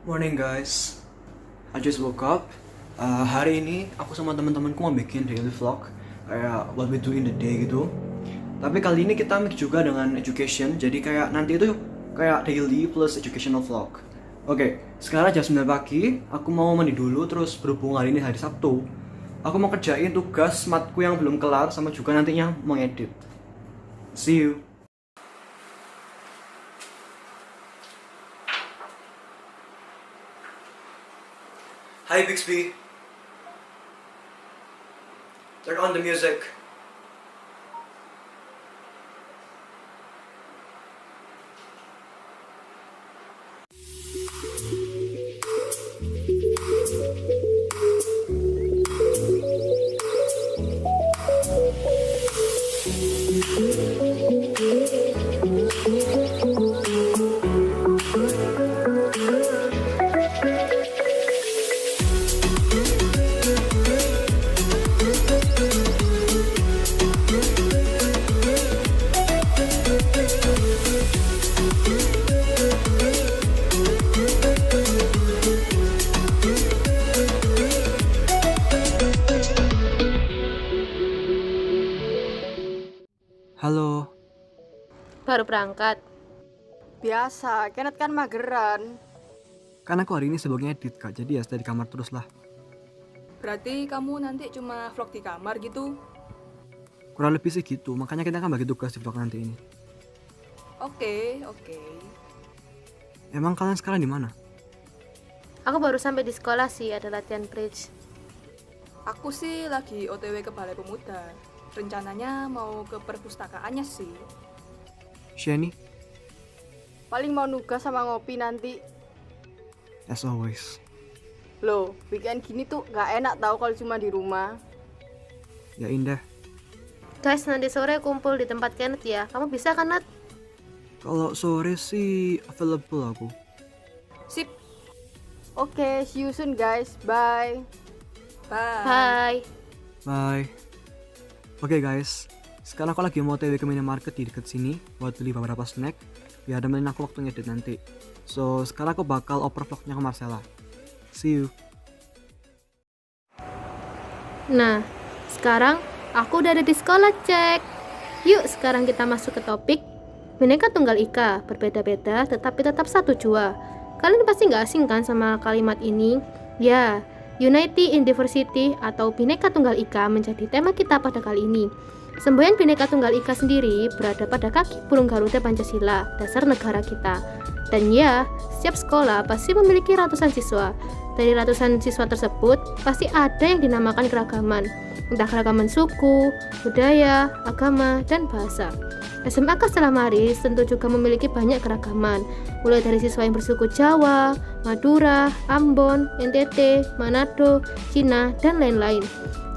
Morning guys, I just woke up. Hari ini aku sama teman-temanku mau bikin daily vlog kayak what we do in the day gitu. Tapi kali ini kita mix juga dengan education, jadi kayak nanti itu kayak daily plus educational vlog. Oke, sekarang jam 9 pagi, aku mau mandi dulu terus berhubung hari ini hari Sabtu. Aku mau kerjain tugas matku yang belum kelar sama juga nantinya mau edit. See you. Hi Bixby. Turn on the music. Halo. Baru berangkat. Biasa, Kenneth kan mageran. Kan aku hari ini sebelumnya edit kak, jadi ya stay di kamar terus lah. Berarti kamu nanti cuma vlog di kamar gitu? Kurang lebih sih gitu, makanya kita akan bagi tugas di vlog nanti ini. Oke. Emang kalian sekarang di mana? Aku baru sampai di sekolah sih, ada latihan bridge. Aku sih lagi OTW ke Balai Pemuda. Rencananya mau ke perpustakaannya sih. Shani? Paling mau nugas sama ngopi nanti. As always. Loh, weekend gini tuh gak enak tahu kalau cuma di rumah. Ya Indah. Guys, nanti sore kumpul di tempat Kenneth ya. Kamu bisa kan, Nat? Kalau sore sih available aku. Sip, Oke, see you soon guys. Bye. bye. Bye. Bye. Oke guys, sekarang aku lagi mau TW ke minimarket di dekat sini buat beli beberapa snack biar nemenin aku waktu ngedit nanti. So, sekarang aku bakal oper vlognya ke Marcella. See you. Nah, sekarang aku udah ada di sekolah, cek. Yuk, sekarang kita masuk ke topik Bhinneka Tunggal Ika, berbeda-beda tetapi tetap satu jua. Kalian pasti nggak asing kan sama kalimat ini? Ya, Unity in Diversity atau Bhinneka Tunggal Ika menjadi tema kita pada kali ini. Semboyan Bhinneka Tunggal Ika sendiri berada pada kaki burung Garuda Pancasila, dasar negara kita. Dan ya, setiap sekolah pasti memiliki ratusan siswa. Dari ratusan siswa tersebut, pasti ada yang dinamakan keragaman. Entah keragaman suku, budaya, agama, dan bahasa. SMAK Stella Maris tentu juga memiliki banyak keragaman, mulai dari siswa yang bersuku Jawa, Madura, Ambon, NTT, Manado, Cina, dan lain-lain.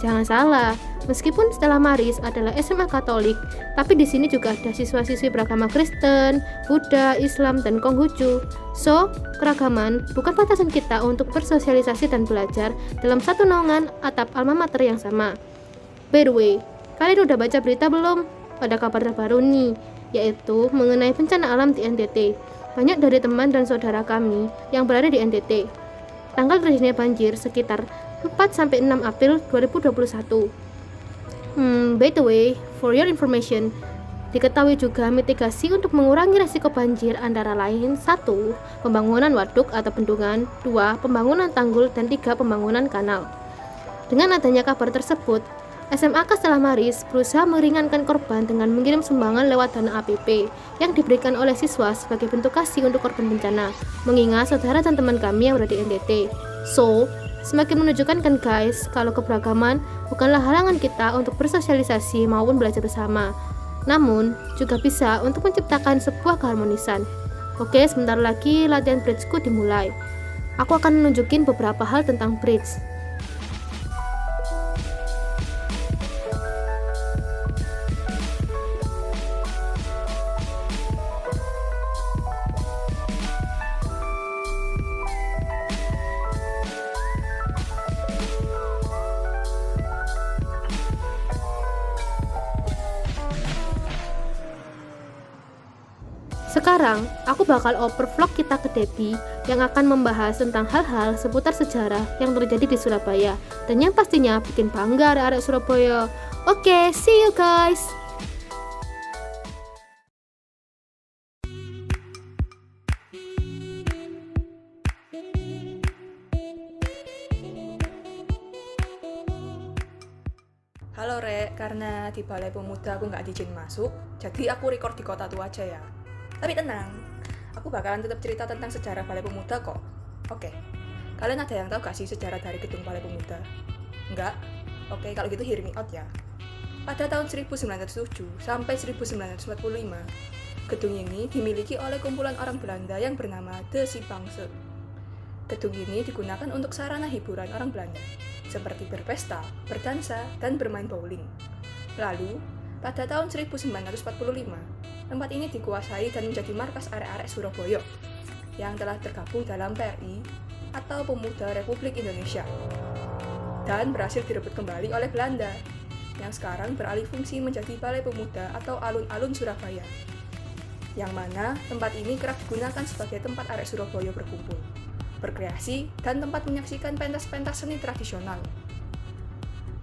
Jangan salah, meskipun Stella Maris adalah SMA Katolik, tapi di sini juga ada siswa-siswi beragama Kristen, Buddha, Islam, dan Konghucu. So, keragaman bukan batasan kita untuk bersosialisasi dan belajar dalam satu naungan atap alma mater yang sama. By the way, kalian udah baca berita belum? Ada kabar terbaru nih, yaitu mengenai bencana alam di NTT. Banyak dari teman dan saudara kami yang berada di NTT. Tanggal terjadinya banjir sekitar 4-6 April 2021. By the way, for your information, diketahui juga mitigasi untuk mengurangi resiko banjir antara lain 1. Pembangunan waduk atau bendungan, 2. Pembangunan tanggul, dan 3. Pembangunan kanal. Dengan adanya kabar tersebut, SMAK Stella Maris berusaha meringankan korban dengan mengirim sumbangan lewat dana APP yang diberikan oleh siswa sebagai bentuk kasih untuk korban bencana, mengingat saudara dan teman kami yang berada di NTT. So, semakin menunjukkan kan guys, kalau keberagaman bukanlah halangan kita untuk bersosialisasi maupun belajar bersama, namun juga bisa untuk menciptakan sebuah keharmonisan. Oke, sebentar lagi latihan bridgeku dimulai. Aku akan menunjukin beberapa hal tentang bridge. Sekarang, aku bakal oper vlog kita ke Debbie yang akan membahas tentang hal-hal seputar sejarah yang terjadi di Surabaya dan yang pastinya bikin bangga arek-arek Surabaya. Oke, see you guys! Halo Rek, karena di Balai Pemuda aku nggak diizin masuk, jadi aku record di kota tua aja ya. Tapi tenang, aku bakalan tetap cerita tentang sejarah Balai Pemuda kok. Oke, kalian ada yang tahu gak sih sejarah dari gedung Balai Pemuda? Enggak? Oke, kalau gitu hear me out ya. Pada tahun 1907 sampai 1945, gedung ini dimiliki oleh kumpulan orang Belanda yang bernama De Sipangse. Gedung ini digunakan untuk sarana hiburan orang Belanda, seperti berpesta, berdansa, dan bermain bowling. Lalu, pada tahun 1945, tempat ini dikuasai dan menjadi markas arek-arek Surabaya yang telah tergabung dalam PRI atau Pemuda Republik Indonesia dan berhasil direbut kembali oleh Belanda yang sekarang beralih fungsi menjadi Balai Pemuda atau Alun-Alun Surabaya, yang mana tempat ini kerap digunakan sebagai tempat arek Surabaya berkumpul, berkreasi, dan tempat menyaksikan pentas-pentas seni tradisional.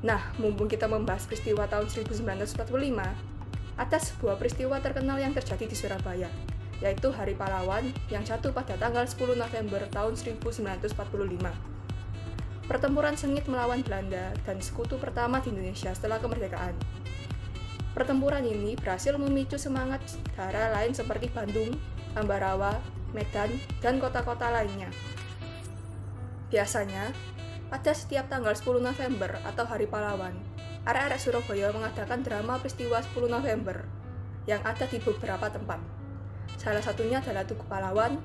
Nah, mumpung kita membahas peristiwa tahun 1945, ada sebuah peristiwa terkenal yang terjadi di Surabaya, yaitu Hari Pahlawan yang jatuh pada tanggal 10 November tahun 1945. Pertempuran sengit melawan Belanda dan sekutu pertama di Indonesia setelah kemerdekaan. Pertempuran ini berhasil memicu semangat daerah lain seperti Bandung, Ambarawa, Medan, dan kota-kota lainnya. Biasanya, pada setiap tanggal 10 November atau Hari Pahlawan, arek-arek Surabaya mengadakan drama peristiwa 10 November yang ada di beberapa tempat. Salah satunya adalah Tugu Pahlawan,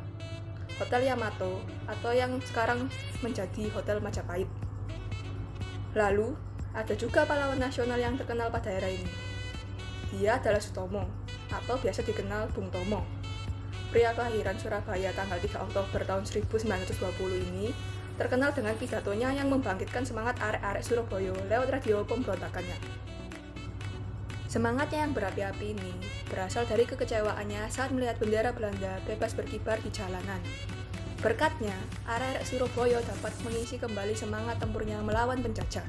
Hotel Yamato, atau yang sekarang menjadi Hotel Majapahit. Lalu, ada juga pahlawan nasional yang terkenal pada era ini. Dia adalah Sutomo, atau biasa dikenal Bung Tomo. Pria kelahiran Surabaya tanggal 3 Oktober tahun 1920 ini terkenal dengan pidatonya yang membangkitkan semangat arek-arek Surabaya lewat radio pemberontakannya. Semangatnya yang berapi-api ini berasal dari kekecewaannya saat melihat bendera Belanda bebas berkibar di jalanan. Berkatnya, arek-arek Surabaya dapat mengisi kembali semangat tempurnya melawan penjajah.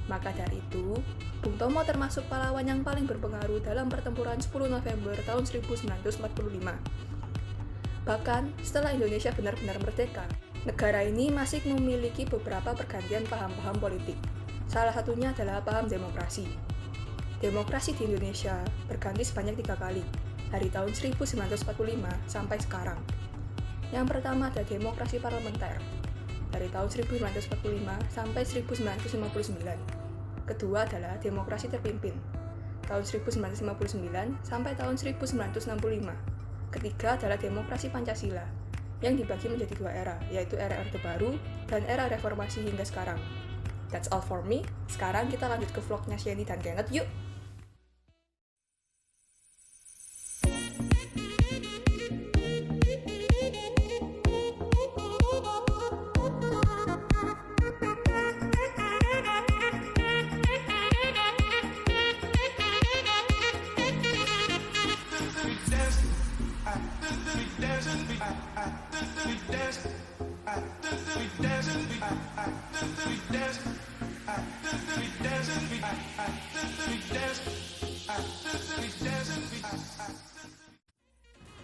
Maka dari itu, Bung Tomo termasuk pahlawan yang paling berpengaruh dalam pertempuran 10 November tahun 1945. Bahkan, setelah Indonesia benar-benar merdeka, negara ini masih memiliki beberapa pergantian paham-paham politik. Salah satunya adalah paham demokrasi. Demokrasi di Indonesia berganti sebanyak 3 kali, dari tahun 1945 sampai sekarang. Yang pertama ada demokrasi parlementer, dari tahun 1945 sampai 1959. Kedua adalah demokrasi terpimpin, tahun 1959 sampai tahun 1965. Ketiga adalah demokrasi Pancasila, yang dibagi menjadi 2 era, yaitu era Orde Baru dan era reformasi hingga sekarang. That's all for me. Sekarang kita lanjut ke vlognya Sheni dan Kenneth, yuk!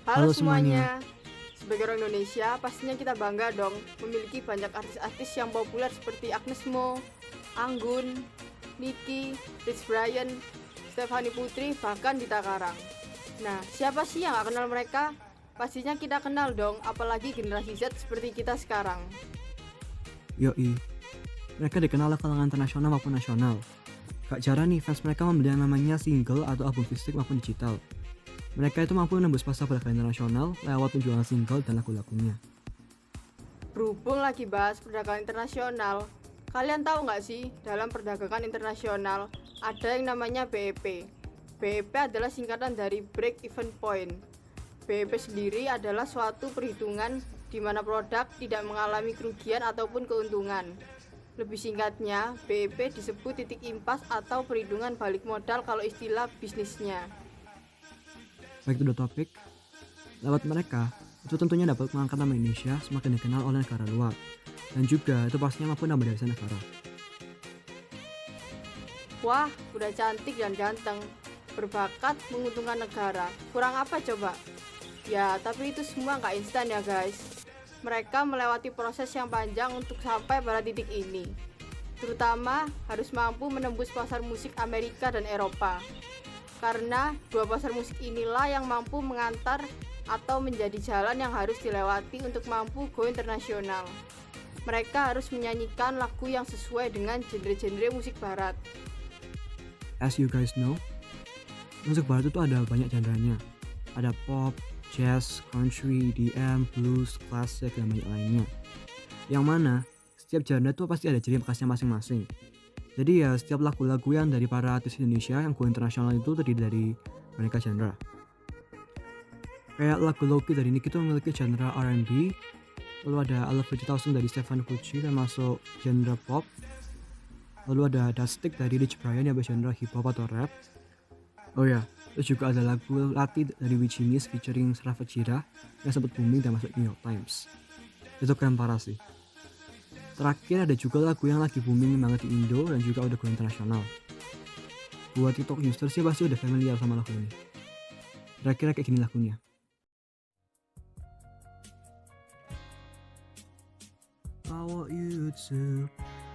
Halo Halo semuanya. semuanya. Sebagai orang Indonesia, pastinya kita bangga dong memiliki banyak artis-artis yang populer seperti Agnes Mo, Anggun, Niki, Rich Brian, Stefani Putri, bahkan Dita Karang. Nah, siapa sih yang gak kenal mereka? Pastinya kita kenal dong, apalagi generasi Z seperti kita sekarang. Yoi, mereka dikenal oleh kalangan internasional maupun nasional. Gak jarang nih fans mereka membeli yang namanya single atau album fisik maupun digital. Mereka itu mampu menembus pasar perdagangan internasional lewat penjualan single dan lagu-lagunya. Berhubung lagi bahas perdagangan internasional, kalian tahu nggak sih dalam perdagangan internasional ada yang namanya BEP. BEP adalah singkatan dari Break Even Point. BEP sendiri adalah suatu perhitungan di mana produk tidak mengalami kerugian ataupun keuntungan. Lebih singkatnya, BEP disebut titik impas atau perhitungan balik modal kalau istilah bisnisnya. Back to the topic, Lewat mereka, itu tentunya dapat mengangkat nama Indonesia semakin dikenal oleh negara luar. Dan juga itu pastinya mampu nambah devisa negara. Wah, udah cantik dan ganteng. Berbakat menguntungkan negara. Kurang apa coba? Ya, tapi itu semua nggak instan ya guys. Mereka melewati proses yang panjang untuk sampai pada titik ini. Terutama harus mampu menembus pasar musik Amerika dan Eropa. Karena dua pasar musik inilah yang mampu mengantar atau menjadi jalan yang harus dilewati untuk mampu go internasional. Mereka harus menyanyikan lagu yang sesuai dengan genre-genre musik barat. As you guys know, musik barat itu ada banyak genre-nya. Ada pop, jazz, country, EDM, blues, klasik, dan banyak lainnya. Yang mana setiap genre itu pasti ada ciri khasnya masing-masing. Jadi ya setiap lagu-lagu yang dari para artis Indonesia yang go internasional itu terdiri dari mereka genre. Kayak lagu Loki dari Nick itu memiliki genre R&B. Lalu ada I Love You 2000 dari Stefan Pucci yang masuk genre pop. Lalu ada Dustic dari Rich Brian yang bergenre hip hop atau rap. Oh ya, terus juga ada lagu Lati dari Wijinis featuring Rafa Cira yang sempat booming dan masuk New York Times. Itu keren parah sih. Terakhir ada juga lagu yang lagi booming banget di Indo dan juga udah go internasional. Buat TikTok user sih pasti udah familiar sama lagu ini. Kira-kira kayak gini lagunya. I want you to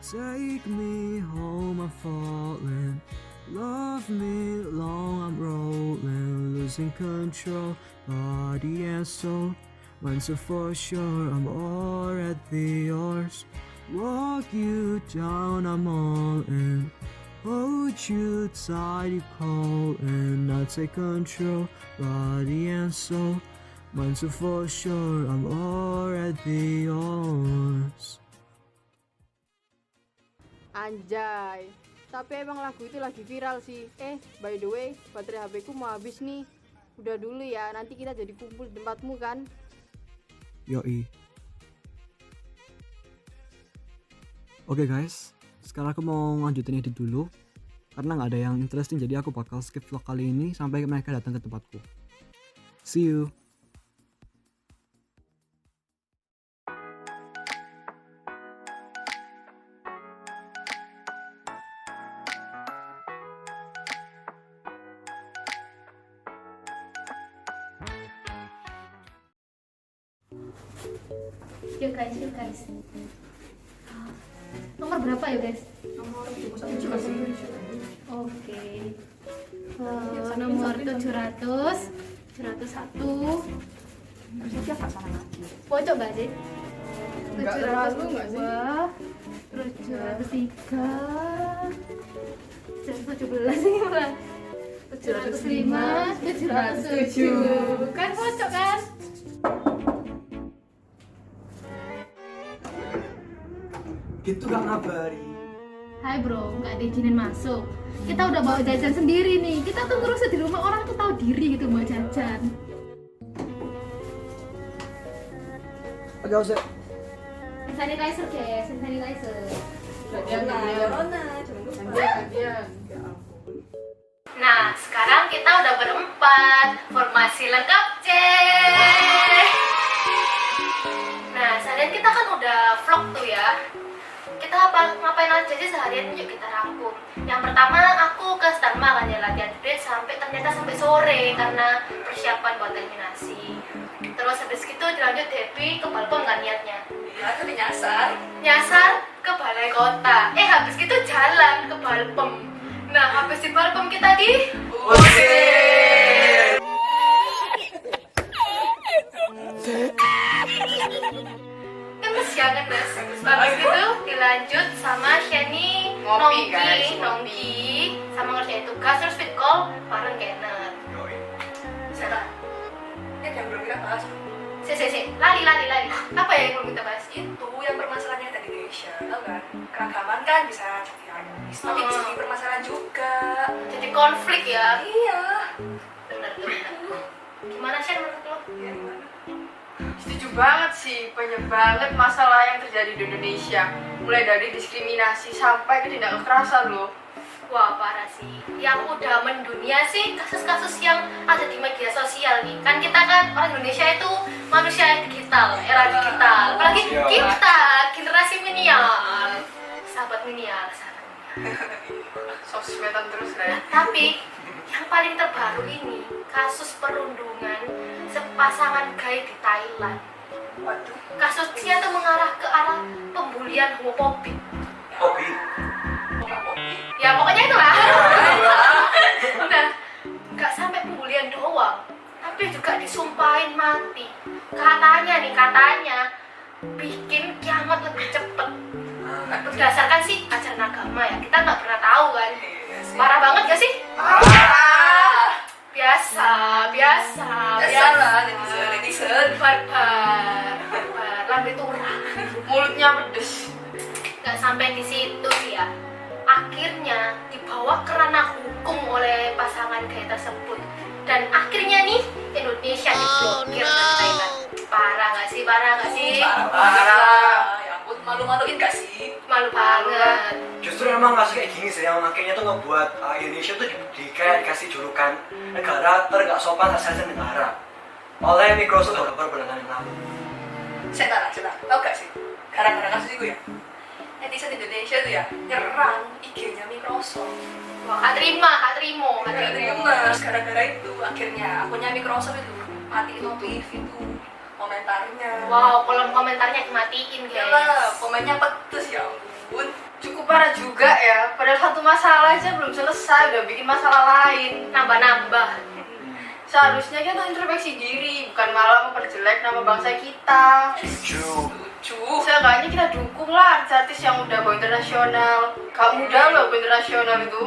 take me home, I'm falling. Love me long, I'm rolling, losing control, body and soul. Once and for sure, I'm already yours. Walk you down, I'm all in. Hold you tight, you call in. I take control, body and soul. Once and for sure, I'm already yours. Anjay, tapi emang lagu itu lagi viral sih. By the way, baterai HP ku mau habis nih. Udah dulu ya, nanti kita jadi kumpul di tempatmu kan. Yoi. Oke guys, sekarang aku mau lanjutin edit dulu. Karena nggak ada yang interesting, jadi aku bakal skip vlog kali ini sampai mereka datang ke tempatku. See you. Yuk guys. Nomor berapa ya guys? Nomor 717. Oke. Nomor 700, 701. Harusnya dia nggak salah lagi. Pojok gak sih? Nggak terlalu nggak sih? 703, 717 ini malah 705, 707. Kan pojok kan? Gitu gak ngabari. Hai bro, nggak diizinin masuk. Kita udah bawa jajan sendiri nih. Kita tuh ngerasa di rumah orang tuh tahu diri gitu mau jajan. Agak usah. Sanitizer guys, sanitizer. Corona, jangan lupa. Nah, sekarang kita udah berempat. Formasi lengkap, cek. Nah, seharian kita kan udah vlog tuh ya. Kita ngapain aja sih seharian, yuk kita rangkum. Yang pertama aku ke Starma kan ya, latihan bridge ternyata sampai sore karena persiapan buat eliminasi. Terus habis gitu dilanjut Debbie ke Balpom kan niatnya. Ya, tapi nyasar Ke balai kota. Habis gitu jalan ke Balpom. Nah, habis di Balpom kita di kan kesiangan guys. Habis gitu dilanjut sama Shani nongki sama ngerjain tugas, terus fit call bareng Kenneth. Bisa gak? Ini yang belum kita bahas. Lali. Apa ya yang belum kita bahas? Itu yang permasalahannya tadi Indonesia, tau kan? Keragaman kan bisa jadi habis, tapi bisa jadi permasalahan juga. Jadi konflik ya. Iya. Bener. Gimana sih menurut lo? Ya, gimana? Setuju banget sih, banyak banget masalah yang terjadi di Indonesia. Mulai dari diskriminasi sampai ke tindak kekerasan loh. Wah parah sih. Yang udah mendunia sih kasus-kasus yang ada di media sosial nih. Kan kita kan orang Indonesia itu manusia digital, era digital. Apalagi kita generasi milenial, sahabat milenial, sahabat milenial. Sosmedan terus kan. Tapi yang paling terbaru ini kasus perundungan sepasangan gay di Thailand. Waduh. Kasusnya tuh mengarah ke arah pembulian homofobik. Hobi. Ya pokoknya itulah. Udah nggak sampai pembulian doang, tapi juga disumpahin mati. Katanya bikin kiamat lebih cepet. Berdasarkan sih ajaran agama ya, kita nggak pernah tahu kan. Parah banget gak sih? Biasa lah netizen. barbar, lambe turah. Mulutnya pedes. Nggak sampai di situ sih ya. Akhirnya dibawa ke ranah hukum oleh pasangan gay tersebut. Dan akhirnya nih Indonesia diblokir dari Thailand. Parah nggak sih? Parah. Ya ampun, malu-maluin gak sih? Malu banget. Justru emang kasus kayak gini sih yang akhirnya tuh ngebuat Indonesia tuh kayak dikasih julukan negara tergak sopan asal negara oleh Microsoft beberapa bulan yang lalu. Sebentar, tau gak sih? Gara-gara kasus itu ya, netizen Indonesia tuh ya nyerang IG-nya Microsoft. Wah, Kak Trimo. Terus gara-gara itu akhirnya akunnya Microsoft itu matiin notif itu komentarnya. Wow, kolom komentarnya dimatiin Ya lah, guys. komennya pedes ya ampun. Cukup parah juga ya. Padahal satu masalah aja belum selesai, udah bikin masalah lain. Nambah. Seharusnya kita tuh introspeksi diri, bukan malah memperjelek nama bangsa kita. Setuju. Seenggaknya kita dukung lah artis yang udah go internasional. Kamu udah loh go internasional itu.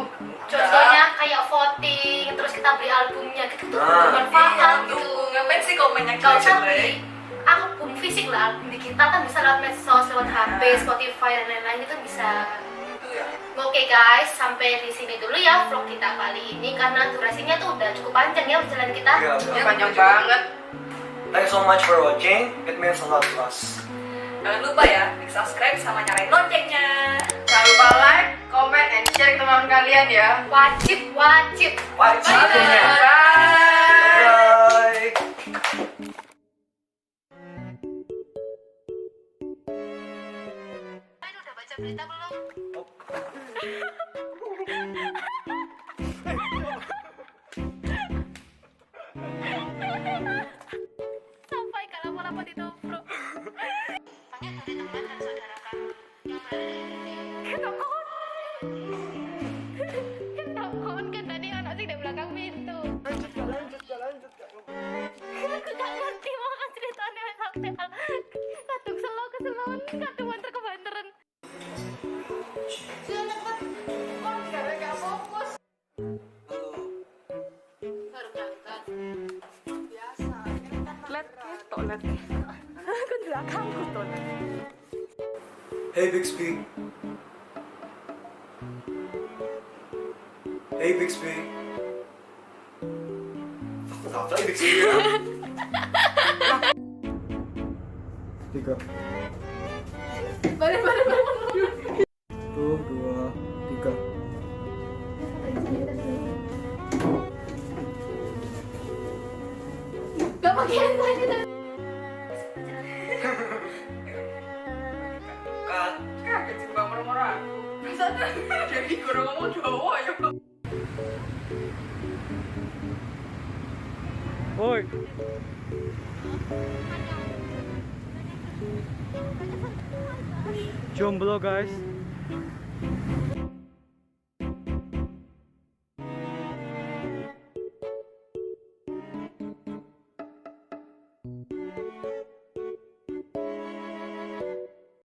Contohnya kayak voting, terus kita beli albumnya gitu tuh Nah, bermanfaat gitu. Ngapain sih komennya Kalau jelek-jelek? tapi album fisik lah, album di kita kan bisa lewat medsos, lewat HP, Spotify dan lain-lain itu bisa. Itu ya. Oke guys, sampai di sini dulu ya vlog kita kali ini karena durasinya tuh udah cukup panjang ya perjalanan kita. Iya, benar. Panjang banget. Thanks so much for watching. It means a lot to us. Jangan lupa ya, di subscribe sama nyalain loncengnya. Jangan lupa like, comment, and share ke teman-teman kalian ya. Wajib. Wajib. Bye. Bye. Aduh, udah baca berita belum? Sampai kalau lama di bro. Banyak dari teman dan saudara kamu yang berada di dunia. Kenapa kan tadi anak sih di belakang pintu. Lanjut. Aku gak ngerti mau kan ceritanya sampai kadung slow keselon, kadung banter kebanteran. Baru berangkat. Biasa, Toilet. Aku di belakangku tuh. Hey Bixby. Hey Bixby. Aku nggak tahu Bixby ya. 3. Balik. 1, 2, 3. Gak pakai handphone kita. Kat. kaget sih bang merah-merah. Bisa jadi guru ngomong Jawa ya. Woi. Jomblo guys.